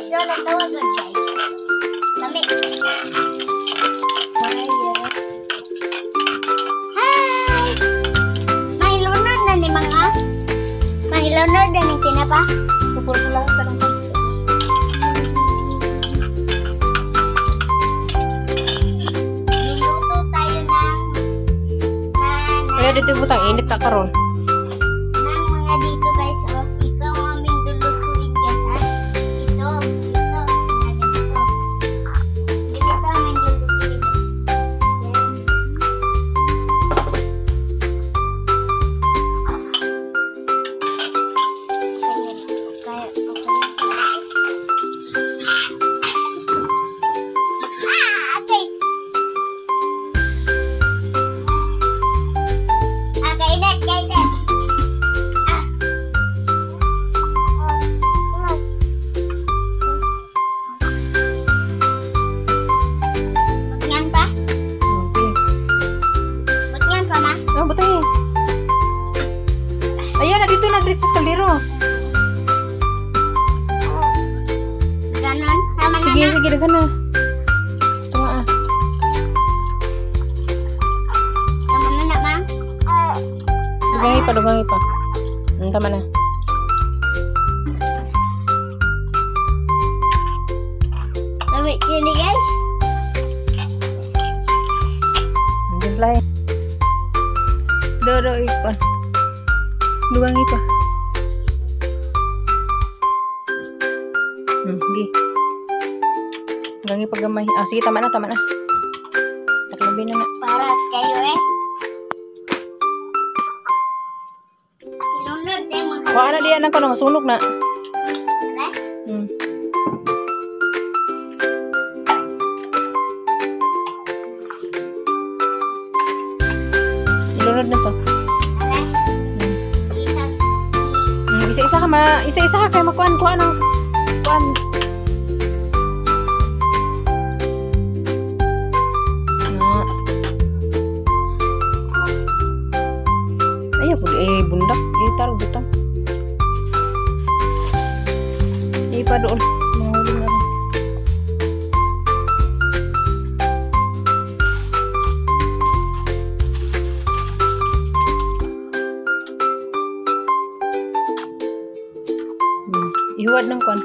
guys, oh, nagtawagan guys. Lami. Hi! Mahilunod na ni mga. Mahilunod na ni tinapa. Tupul ko lang sa lang. Luluto tayo ng Kaya dito yung butang init na karon. mga dito guys, oh. Ikaw ang aming lulutuin guys, ha? Ito, mga ganito. Ganito aming lulutuin. Okay. Kainit, kainit. Butngan pa? Okay. Butngan pa, ma? Oh, butang eh. Ayan na dito na dito sa kaldero. Ganon. Tama na Sige, na. sige dagan na. Ito nga ah. Tama na na, ma. Dugangi pa. Tama na. Lamig yun eh, guys. Andiyan play. Doro ipa. Dugangi pa. Gi. Dugangi pa gamay. Ah, sige, tama na. Taklobi na na. Para kayo eh. Sinunod eh, mga Kuha na diyan ko na masunog na. Tara. Hmm. Ilunod na to. Tara. Isa. Isa-isa ka kay makuan ng kuan. Ayaw po bundak itarog butang. Ipa doon mahuli na rin. Ihuwad ng kuan.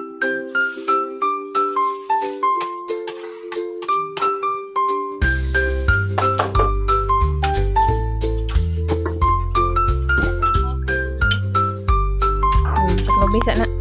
Taklo bisa na.